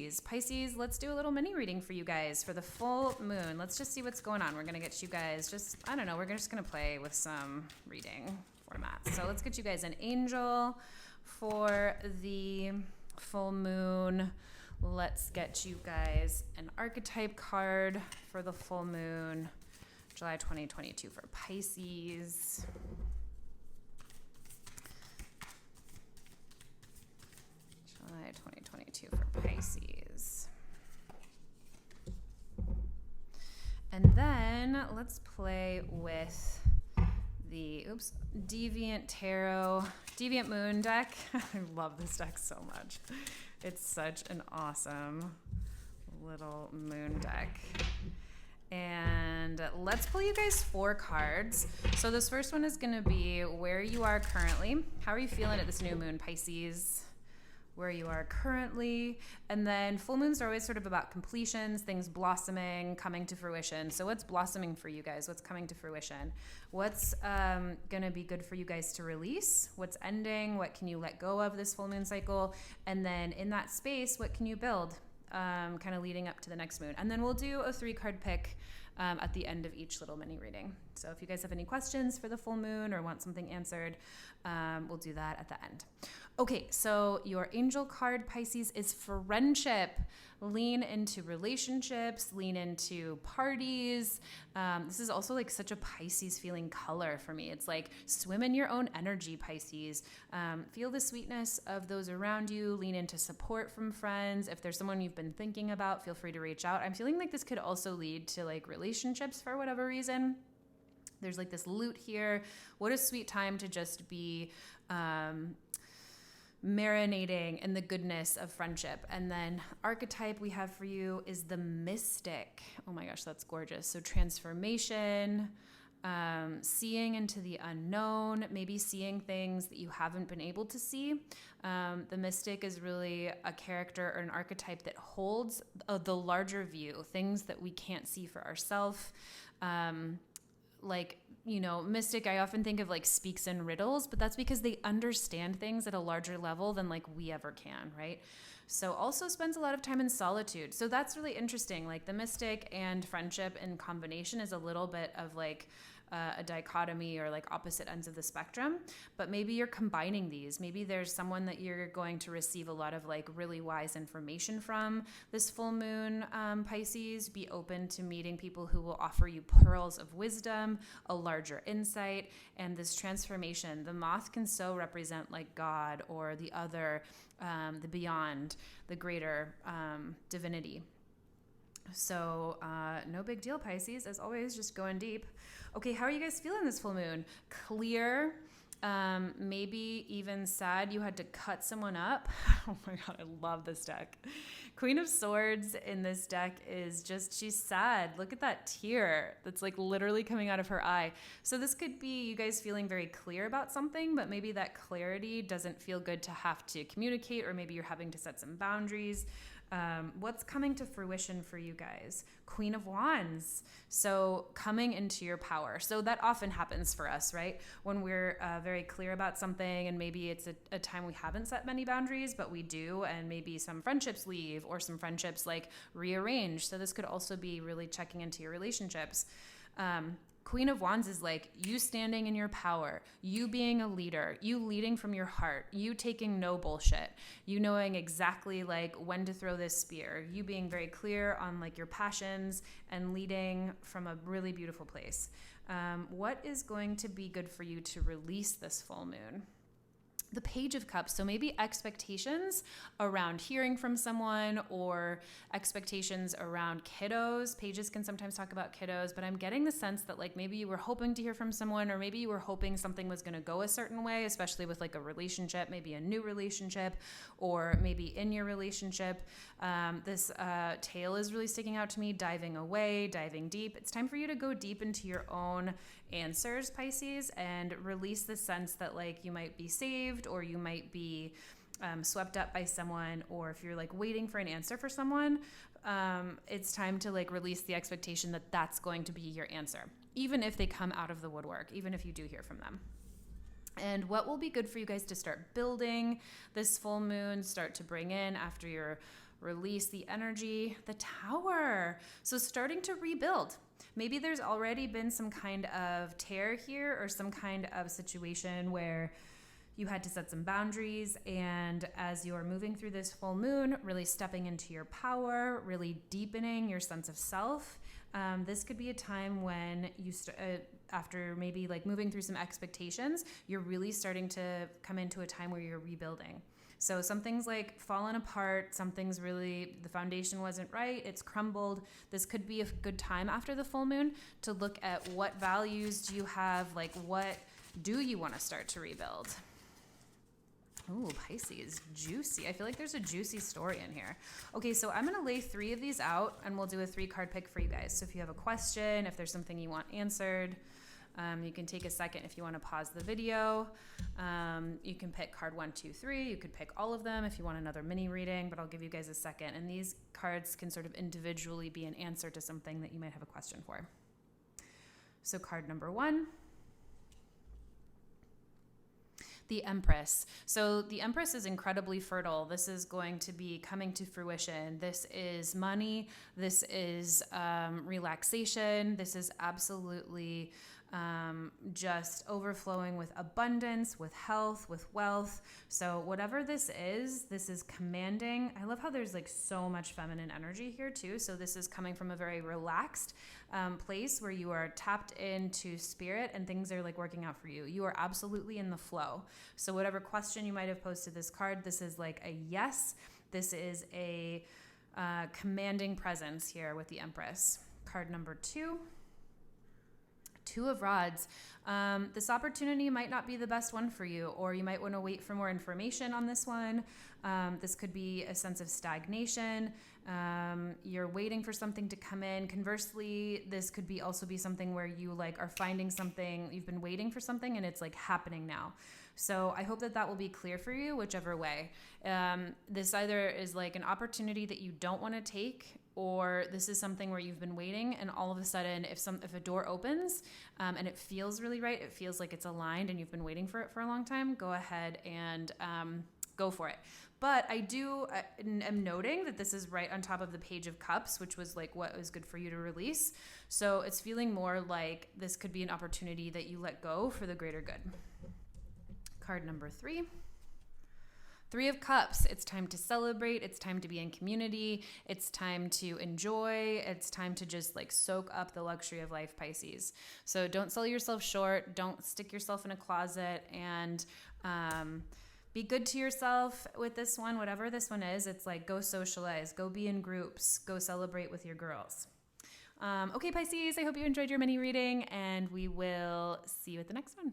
Pisces. Pisces, let's do a little mini reading for you guys for the full moon. Let's just see what's going on. We're going to get you guys we're just going to play with some reading formats. So let's get you guys an angel for the full moon. Let's get you guys an archetype card for the full moon, July 2022 for Pisces. July 2022 for Pisces. And then let's play with the Deviant Moon deck. I love this deck so much. It's such an awesome little moon deck. And let's pull you guys 4 cards. So this first one is going to be where you are currently. How are you feeling at this new moon, Pisces? Where you are currently. And then full moons are always sort of about completions, things blossoming, coming to fruition. So what's blossoming for you guys? What's coming to fruition? What's going to be good for you guys to release? What's ending? What can you let go of this full moon cycle? And then in that space, what can you build? Kind of leading up to the next moon. And then we'll do a 3-card pick at the end of each little mini reading. So if you guys have any questions for the full moon or want something answered, we'll do that at the end. Okay, so your angel card, Pisces, is friendship. Lean into relationships, lean into parties. This is also like such a Pisces feeling color for me. It's like swim in your own energy, Pisces. Feel the sweetness of those around you. Lean into support from friends. If there's someone you've been thinking about, feel free to reach out. I'm feeling like this could also lead to like relationships for whatever reason. There's like this loot here. What a sweet time to just be marinating in the goodness of friendship. And then archetype we have for you is the mystic. Oh my gosh, that's gorgeous. So transformation, seeing into the unknown, maybe seeing things that you haven't been able to see. The mystic is really a character or an archetype that holds the larger view, things that we can't see for ourselves. Mystic, I often think of like speaks in riddles, but that's because they understand things at a larger level than like we ever can, right? So also spends a lot of time in solitude. So that's really interesting. Like the mystic and friendship in combination is a little bit of like a dichotomy or like opposite ends of the spectrum, but maybe you're combining these. Maybe there's someone that you're going to receive a lot of like really wise information from this full moon, Pisces. Be open to meeting people who will offer you pearls of wisdom, a larger insight, and this transformation. The moth can so represent like God or the other, the beyond, the greater divinity. So no big deal, Pisces. As always, just going deep. Okay, how are you guys feeling this full moon? Clear, maybe even sad you had to cut someone up. Oh my God, I love this deck. Queen of Swords in this deck is just, she's sad. Look at that tear that's like literally coming out of her eye. So this could be you guys feeling very clear about something, but maybe that clarity doesn't feel good to have to communicate, or maybe you're having to set some boundaries. What's coming to fruition for you guys? Queen of Wands. So coming into your power. So that often happens for us, right? When we're very clear about something, and maybe it's a time we haven't set many boundaries, but we do, and maybe some friendships leave or some friendships like rearrange. So this could also be really checking into your relationships. Queen of Wands is like you standing in your power, you being a leader, you leading from your heart, you taking no bullshit, you knowing exactly like when to throw this spear, you being very clear on like your passions and leading from a really beautiful place. What is going to be good for you to release this full moon? The Page of Cups. So maybe expectations around hearing from someone, or expectations around kiddos. Pages can sometimes talk about kiddos, but I'm getting the sense that like maybe you were hoping to hear from someone, or maybe you were hoping something was going to go a certain way, especially with like a relationship, maybe a new relationship, or maybe in your relationship. This tale is really sticking out to me, diving away, diving deep. It's time for you to go deep into your own answers, Pisces, and release the sense that like you might be saved, or you might be swept up by someone, or if you're like waiting for an answer for someone, it's time to like release the expectation that that's going to be your answer, even if they come out of the woodwork, even if you do hear from them. And what will be good for you guys to start building this full moon, start to bring in after your release the energy. The Tower. So starting to rebuild. Maybe there's already been some kind of tear here or some kind of situation where you had to set some boundaries, and as you're moving through this full moon, really stepping into your power, really deepening your sense of self, this could be a time when you after maybe like moving through some expectations, you're really starting to come into a time where you're rebuilding. So something's like fallen apart, something's really, the foundation wasn't right, it's crumbled. This could be a good time after the full moon to look at what values do you have, like what do you want to start to rebuild? Ooh, Pisces, juicy. I feel like there's a juicy story in here. Okay, so I'm going to lay 3 of these out, and we'll do a 3-card pick for you guys. So if you have a question, if there's something you want answered, you can take a second if you want to pause the video. You can pick card 1, 2, 3. You could pick all of them if you want another mini reading, but I'll give you guys a second. And these cards can sort of individually be an answer to something that you might have a question for. So card number 1. The Empress. So the Empress is incredibly fertile. This is going to be coming to fruition. This is money. This is relaxation. This is absolutely just overflowing with abundance, with health, with wealth. So whatever this is commanding. I love how there's like so much feminine energy here too. So this is coming from a very relaxed place where you are tapped into spirit and things are like working out for you. You are absolutely in the flow. So whatever question you might have posed to this card, this is like a yes. This is a commanding presence here with the Empress. Card number 2. 2 of Rods. This opportunity might not be the best one for you, or you might want to wait for more information on this one. This could be a sense of stagnation. You're waiting for something to come in. Conversely, this could be also be something where you like are finding something, you've been waiting for something and it's like happening now. So I hope that will be clear for you, whichever way. This either is like an opportunity that you don't want to take, or this is something where you've been waiting and all of a sudden if a door opens and it feels really right, it feels like it's aligned and you've been waiting for it for a long time, go ahead and go for it. But I am noting that this is right on top of the Page of Cups, which was like what was good for you to release. So it's feeling more like this could be an opportunity that you let go for the greater good. Card number 3. 3 of Cups. It's time to celebrate. It's time to be in community. It's time to enjoy. It's time to just like soak up the luxury of life, Pisces. So don't sell yourself short. Don't stick yourself in a closet, and be good to yourself with this one, whatever this one is. It's like go socialize, go be in groups, go celebrate with your girls. Okay, Pisces, I hope you enjoyed your mini reading, and we will see you at the next one.